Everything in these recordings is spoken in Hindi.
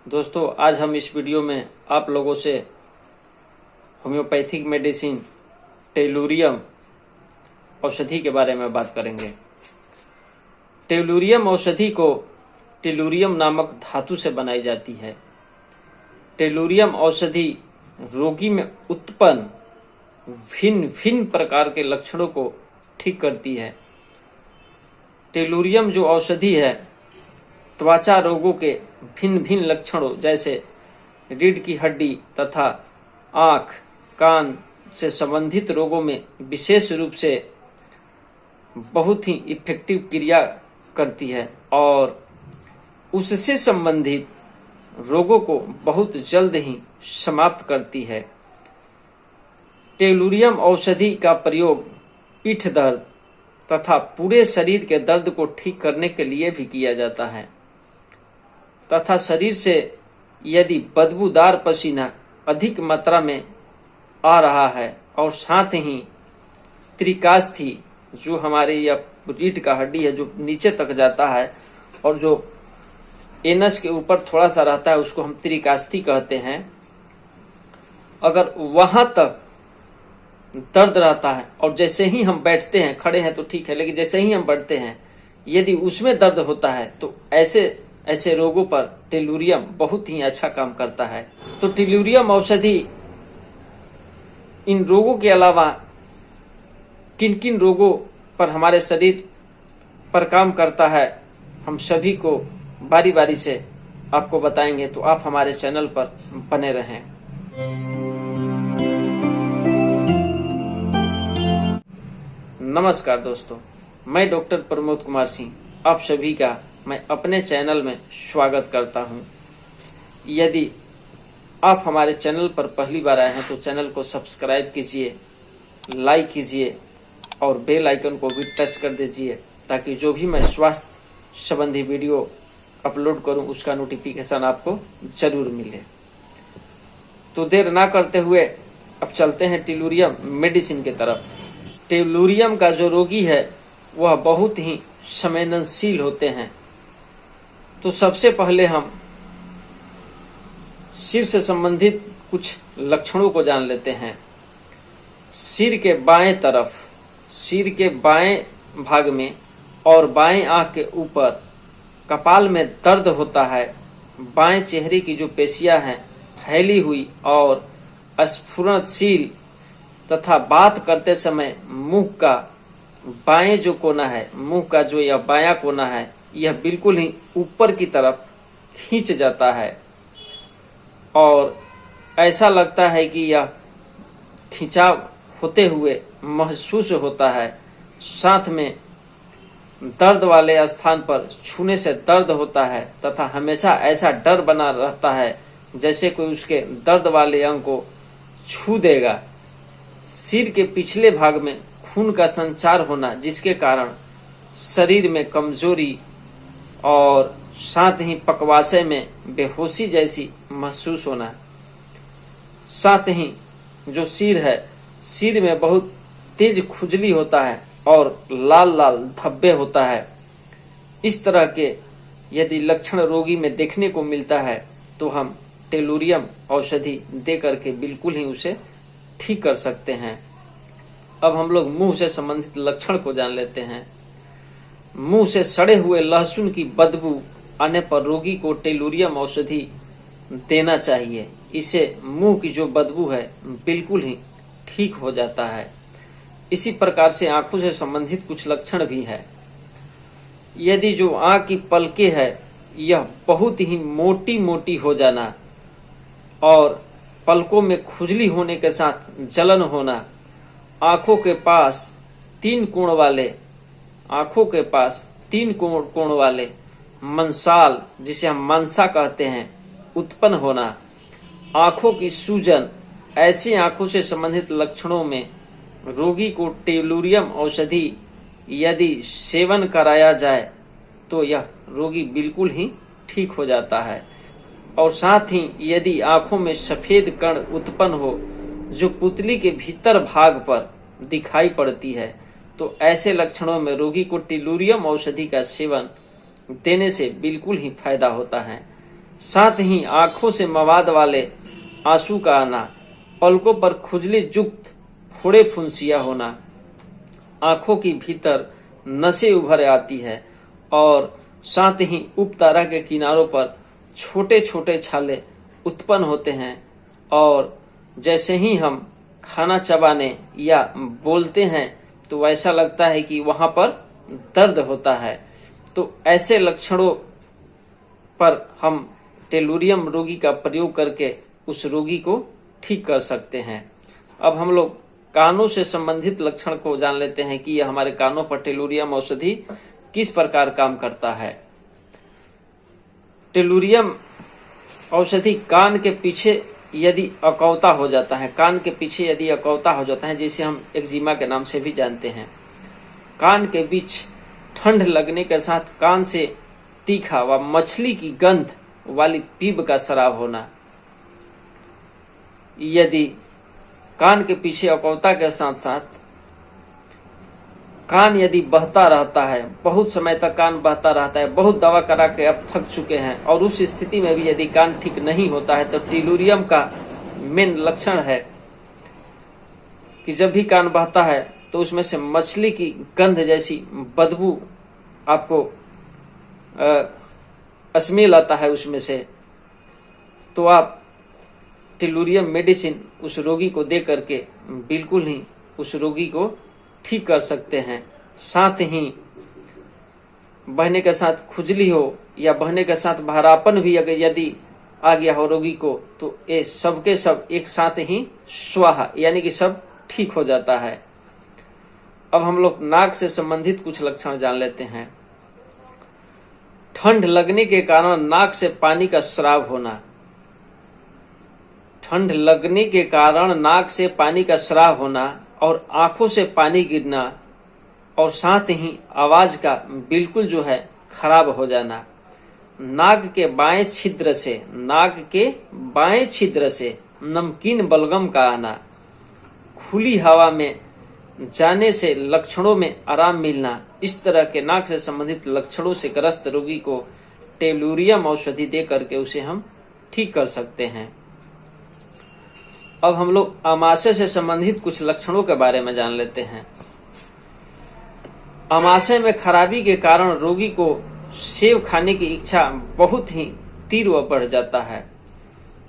दोस्तों, आज हम इस वीडियो में आप लोगों से होम्योपैथिक मेडिसिन टेलुरियम औषधि के बारे में बात करेंगे। टेलुरियम औषधि को टेलुरियम नामक धातु से बनाई जाती है। टेलुरियम औषधि रोगी में उत्पन्न भिन्न भिन्न प्रकार के लक्षणों को ठीक करती है। टेलुरियम जो औषधि है त्वचा रोगों के भिन्न भिन्न लक्षणों जैसे रीढ़ की हड्डी तथा आंख कान से संबंधित रोगों में विशेष रूप से बहुत ही इफेक्टिव क्रिया करती है और उससे संबंधित रोगों को बहुत जल्द ही समाप्त करती है। टेलुरियम औषधि का प्रयोग पीठ दर्द तथा पूरे शरीर के दर्द को ठीक करने के लिए भी किया जाता है तथा शरीर से यदि बदबूदार पसीना अधिक मात्रा में आ रहा है और साथ ही त्रिकास्थी जो हमारे यह रीढ़ का हड्डी है जो नीचे तक जाता है और जो एनस के ऊपर थोड़ा सा रहता है उसको हम त्रिकास्थी कहते हैं, अगर वहां तक दर्द रहता है और जैसे ही हम बैठते हैं, खड़े हैं तो ठीक है, लेकिन जैसे ही हम बढ़ते हैं यदि उसमें दर्द होता है तो ऐसे रोगों पर टेलुरियम बहुत ही अच्छा काम करता है। तो टेलुरियम औषधि इन रोगों के अलावा किन किन रोगों पर हमारे शरीर पर काम करता है हम सभी को बारी बारी से आपको बताएंगे, तो आप हमारे चैनल पर बने रहें। नमस्कार दोस्तों, मैं डॉक्टर प्रमोद कुमार सिंह आप सभी का मैं अपने चैनल में स्वागत करता हूं। यदि आप हमारे चैनल पर पहली बार आए हैं तो चैनल को सब्सक्राइब कीजिए, लाइक कीजिए और बेल आइकन को भी टच कर दीजिए ताकि जो भी मैं स्वास्थ्य संबंधी वीडियो अपलोड करूं उसका नोटिफिकेशन आपको जरूर मिले। तो देर ना करते हुए अब चलते हैं टेलुरियम मेडिसिन की तरफ। टेलुरियम का जो रोगी है वह बहुत ही संवेदनशील होते हैं। तो सबसे पहले हम सिर से संबंधित कुछ लक्षणों को जान लेते हैं। सिर के बाएं तरफ, सिर के बाएं भाग में और बाएं आंख के ऊपर कपाल में दर्द होता है। बाएं चेहरे की जो पेशियां हैं फैली हुई और स्फुरनशील तथा बात करते समय मुंह का बाएं जो कोना है, मुंह का जो यह बायां कोना है यह बिल्कुल ही ऊपर की तरफ खींच जाता है और ऐसा लगता है कि यह खिंचाव होते हुए महसूस होता है। साथ में दर्द वाले स्थान पर छूने से दर्द होता है तथा हमेशा ऐसा डर बना रहता है जैसे कोई उसके दर्द वाले अंग को छू देगा। सिर के पिछले भाग में खून का संचार होना जिसके कारण शरीर में कमजोरी और साथ ही पकवासे में बेहोशी जैसी महसूस होना। साथ ही जो सिर है, सिर में बहुत तेज खुजली होता है और लाल लाल धब्बे होता है। इस तरह के यदि लक्षण रोगी में देखने को मिलता है तो हम टेलुरियम औषधि दे करके बिल्कुल ही उसे ठीक कर सकते हैं। अब हम लोग मुंह से संबंधित लक्षण को जान लेते हैं। मुंह से सड़े हुए लहसुन की बदबू आने पर रोगी को टेलुरियम औषधि देना चाहिए। इससे मुंह की जो बदबू है बिल्कुल ही ठीक हो जाता है। इसी प्रकार से आंखों से संबंधित कुछ लक्षण भी है। यदि जो आंख की पलकें है यह बहुत ही मोटी मोटी हो जाना और पलकों में खुजली होने के साथ जलन होना, आंखों के पास तीन कोण वाले मंसाल जिसे हम मनसा कहते हैं उत्पन्न होना, आंखों की सूजन, ऐसी आंखों से संबंधित लक्षणों में रोगी को टेलुरियम औषधि यदि सेवन कराया जाए तो यह रोगी बिल्कुल ही ठीक हो जाता है। और साथ ही यदि आंखों में सफेद कण उत्पन्न हो जो पुतली के भीतर भाग पर दिखाई पड़ती है तो ऐसे लक्षणों में रोगी को टेलुरियम औषधि का सेवन देने से बिल्कुल ही फायदा होता है। साथ ही आंखों से मवाद वाले आंसू का आना, पलकों पर खुजली युक्त फोड़े फुंसिया होना, आंखों की भीतर नसें उभर आती है और साथ ही उपतारा के किनारों पर छोटे छोटे छाले उत्पन्न होते हैं और जैसे ही हम खाना चबाने या बोलते हैं तो ऐसा लगता है कि वहां पर दर्द होता है। तो ऐसे लक्षणों पर हम टेलुरियम रोगी का प्रयोग करके उस रोगी को ठीक कर सकते हैं। अब हम लोग कानों से संबंधित लक्षण को जान लेते हैं कि यह हमारे कानों पर टेलुरियम औषधि किस प्रकार काम करता है। टेलुरियम औषधि कान के पीछे यदि अकौता हो जाता है, कान के पीछे यदि अकौता हो जाता है, जिसे हम एक्जिमा के नाम से भी जानते हैं, कान के बीच ठंड लगने के साथ कान से तीखा व मछली की गंध वाली पीप का स्राव होना, यदि कान के पीछे अकौता के साथ साथ कान यदि बहता रहता है, बहुत समय तक कान बहता रहता है, बहुत दवा करा के अब थक चुके हैं और उस स्थिति में भी यदि कान ठीक नहीं होता है, तो टेलुरियम का मेन लक्षण है कि जब भी कान बहता है तो उसमें से मछली की गंध जैसी बदबू आपको स्मेल आता है उसमें से, तो आप टेलुरियम मेडिसिन उस रोगी को दे करके बिल्कुल ही उस रोगी को ठीक कर सकते हैं। साथ ही बहने के साथ खुजली हो या बहने के साथ भारापन भी अगर यदि आ गया हो रोगी को, तो ये सबके सब एक साथ ही स्वाहा यानी कि सब ठीक हो जाता है। अब हम लोग नाक से संबंधित कुछ लक्षण जान लेते हैं। ठंड लगने के कारण नाक से पानी का स्राव होना, ठंड लगने के कारण नाक से पानी का स्राव होना और आंखों से पानी गिरना और साथ ही आवाज का बिल्कुल जो है खराब हो जाना, नाक के बाएं छिद्र से नमकीन बलगम का आना, खुली हवा में जाने से लक्षणों में आराम मिलना, इस तरह के नाक से संबंधित लक्षणों से ग्रस्त रोगी को टेलुरियम औषधि दे करके उसे हम ठीक कर सकते हैं। अब हम लोग आमाशय से संबंधित कुछ लक्षणों के बारे में जान लेते हैं। आमाशय में खराबी के कारण रोगी को सेब खाने की इच्छा बहुत ही तीव्र बढ़ जाता है।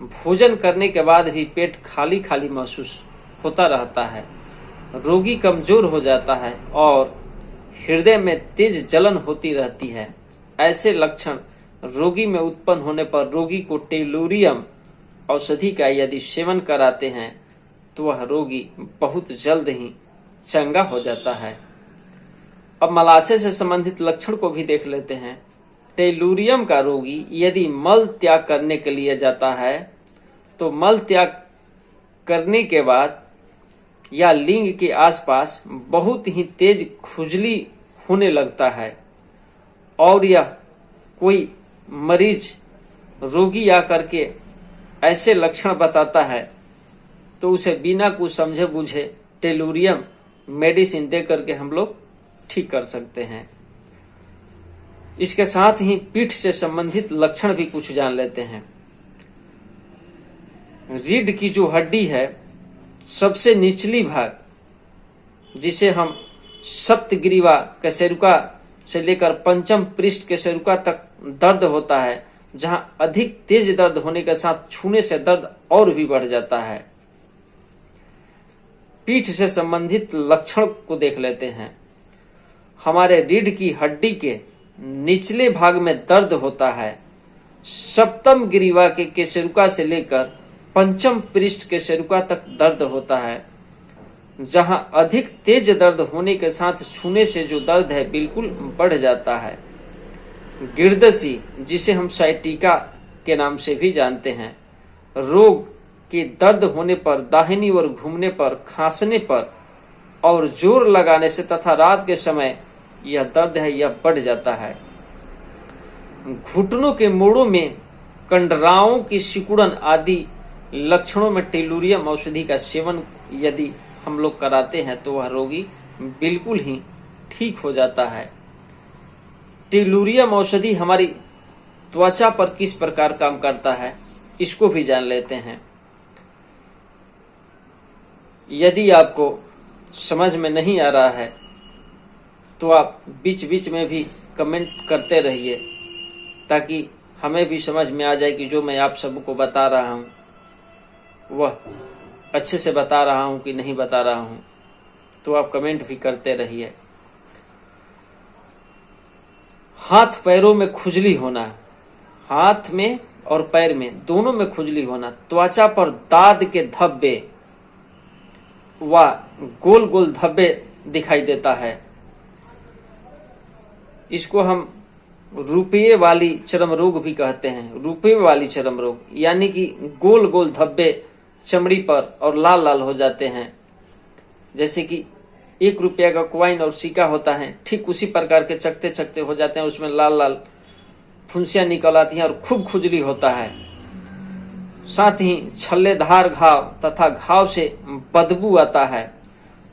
भोजन करने के बाद भी पेट खाली खाली महसूस होता रहता है, रोगी कमजोर हो जाता है और हृदय में तेज जलन होती रहती है। ऐसे लक्षण रोगी में उत्पन्न होने पर रोगी को टेलुरियम औषधि का यदि सेवन कराते हैं तो वह रोगी बहुत जल्द ही चंगा हो जाता है। अब मलाशय से संबंधित लक्षण को भी देख लेते हैं। टेलुरियम का रोगी यदि मल त्याग करने के लिए जाता है तो मल त्याग करने के बाद या लिंग के आसपास बहुत ही तेज खुजली होने लगता है और यह कोई मरीज रोगी आकर के ऐसे लक्षण बताता है तो उसे बिना कुछ समझे बुझे टेलुरियम मेडिसिन दे करके हम लोग ठीक कर सकते हैं। इसके साथ ही पीठ से संबंधित लक्षण भी कुछ जान लेते हैं। रीढ़ की जो हड्डी है, सबसे निचली भाग, जिसे हम सप्तग्रीवा कशेरुका से लेकर पंचम पृष्ठ कशेरुका तक दर्द होता है, जहां अधिक तेज दर्द होने के साथ छूने से दर्द और भी बढ़ जाता है। पीठ से संबंधित लक्षण को देख लेते हैं। हमारे रीढ़ की हड्डी के निचले भाग में दर्द होता है। सप्तम ग्रीवा के कशेरुका से लेकर पंचम पृष्ठ कशेरुका तक दर्द होता है, जहां अधिक तेज दर्द होने के साथ छूने से जो दर्द है बिल्कुल बढ़ जाता है। गिरदसी, जिसे हम साइटिका के नाम से भी जानते हैं, रोग के दर्द होने पर, दाहिनी ओर घूमने पर, खांसने पर और जोर लगाने से तथा रात के समय यह दर्द है यह बढ़ जाता है। घुटनों के मोड़ों में कंडराओं की सिकुड़न आदि लक्षणों में टेलुरियम औषधि का सेवन यदि हम लोग कराते हैं तो वह रोगी बिल्कुल ही ठीक हो जाता है। टेलुरियम औषधि हमारी त्वचा पर किस प्रकार काम करता है इसको भी जान लेते हैं। यदि आपको समझ में नहीं आ रहा है तो आप बीच बीच में भी कमेंट करते रहिए, ताकि हमें भी समझ में आ जाए कि जो मैं आप सबको बता रहा हूँ वह अच्छे से बता रहा हूँ कि नहीं बता रहा हूँ। तो आप कमेंट भी करते रहिए। हाथ पैरों में खुजली होना, हाथ में और पैर में दोनों में खुजली होना, त्वचा पर दाद के धब्बे व गोल गोल धब्बे दिखाई देता है। इसको हम रुपये वाली चर्म रोग भी कहते हैं। रुपये वाली चर्म रोग यानी कि गोल गोल धब्बे चमड़ी पर और लाल लाल हो जाते हैं। जैसे कि 1 रुपया का कॉइन और सिक्का होता है, ठीक उसी प्रकार के चकते चकते हो जाते हैं, उसमें लाल लाल फुंसियां निकल आती हैं और खूब खुजली होता है। साथ ही छल्लेदार घाव तथा घाव से बदबू आता है।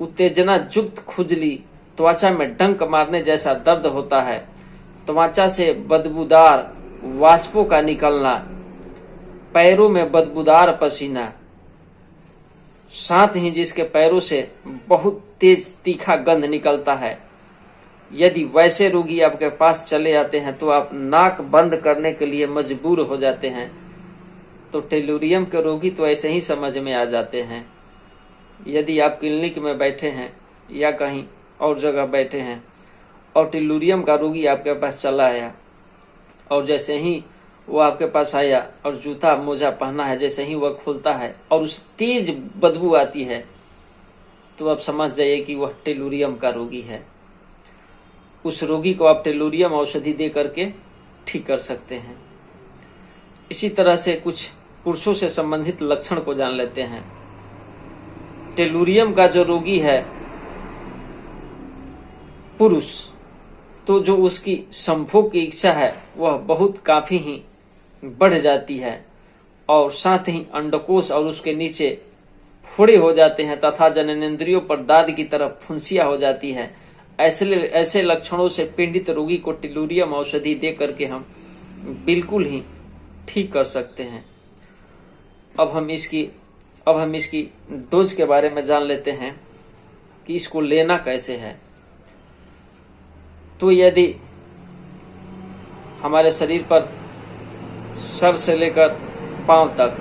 उत्तेजना युक्त खुजली, त्वचा में डंक मारने जैसा दर्द होता है। त्वचा से बदबूदार वाष्पों का निकलना, पैरों में बदबूदार पसीना, साथ ही जिसके पैरों से बहुत तेज तीखा गंध निकलता है। यदि वैसे रोगी आपके पास चले आते हैं तो आप नाक बंद करने के लिए मजबूर हो जाते हैं। तो टेलुरियम के रोगी तो ऐसे ही समझ में आ जाते हैं। यदि आप क्लिनिक में बैठे हैं या कहीं और जगह बैठे हैं और टेलुरियम का रोगी आपके पास चला आया और जैसे ही वो आपके पास आया और जूता मोजा पहना है, जैसे ही वह खोलता है और उस तेज बदबू आती है तो आप समझ जाइए कि वह टेलुरियम का रोगी है। उस रोगी को आप टेलुरियम औषधि दे करके ठीक कर सकते हैं। इसी तरह से कुछ पुरुषों से संबंधित लक्षण को जान लेते हैं। टेलुरियम का जो रोगी है पुरुष, तो जो उसकी संभोग की इच्छा है वह बहुत काफी ही बढ़ जाती है और साथ ही अंडकोश और उसके नीचे फोड़े हो जाते हैं तथा जननेंद्रियों पर दाद की तरफ फुंसियां हो जाती है। ऐसे लक्षणों से पीड़ित रोगी को टेलुरियम औषधि दे करके हम बिल्कुल ही ठीक कर सकते हैं। अब हम इसकी डोज के बारे में जान लेते हैं कि इसको लेना कैसे है। तो यदि हमारे शरीर पर सर से लेकर पांव तक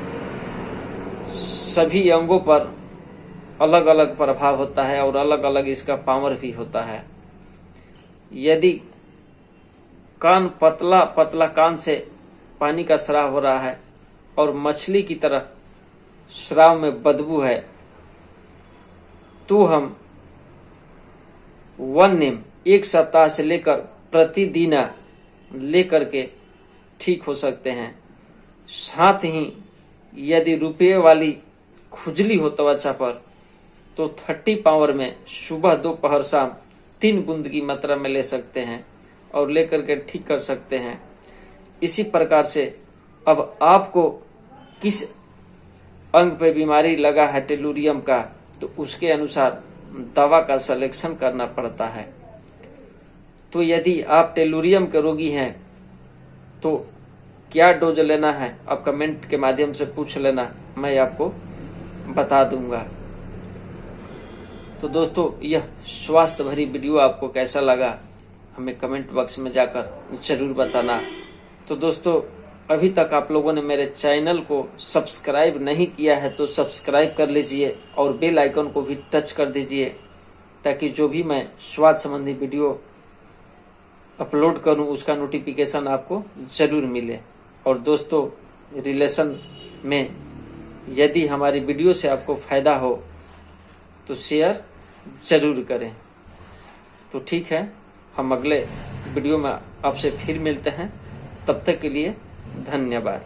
सभी अंगों पर अलग अलग प्रभाव होता है और अलग अलग इसका पावर भी होता है। यदि कान पतला पतला कान से पानी का स्राव हो रहा है और मछली की तरह स्राव में बदबू है तो हम 1 नीम 1 सप्ताह से लेकर प्रतिदिन लेकर के ठीक हो सकते हैं। साथ ही यदि रुपये वाली खुजली हो त्वचा पर तो 30 पावर में सुबह दोपहर शाम 3 बूंद की मात्रा में ले सकते हैं और लेकर के ठीक कर सकते हैं। इसी प्रकार से अब आपको किस अंग पे बीमारी लगा है टेलुरियम का, तो उसके अनुसार दवा का सिलेक्शन करना पड़ता है। तो यदि आप टेलुरियम के रोगी हैं तो क्या डोज लेना है आप कमेंट के माध्यम से पूछ लेना, मैं आपको बता दूंगा। तो दोस्तों, यह स्वास्थ्य भरी वीडियो आपको कैसा लगा हमें कमेंट बॉक्स में जाकर जरूर बताना। तो दोस्तों, अभी तक आप लोगों ने मेरे चैनल को सब्सक्राइब नहीं किया है तो सब्सक्राइब कर लीजिए और बेल आइकन को भी टच कर दीजिए, ताकि जो भी मैं स्वास्थ्य संबंधी वीडियो अपलोड करूं उसका नोटिफिकेशन आपको जरूर मिले। और दोस्तों, रिलेशन में यदि हमारी वीडियो से आपको फायदा हो तो शेयर जरूर करें। तो ठीक है, हम अगले वीडियो में आपसे फिर मिलते हैं। तब तक के लिए धन्यवाद।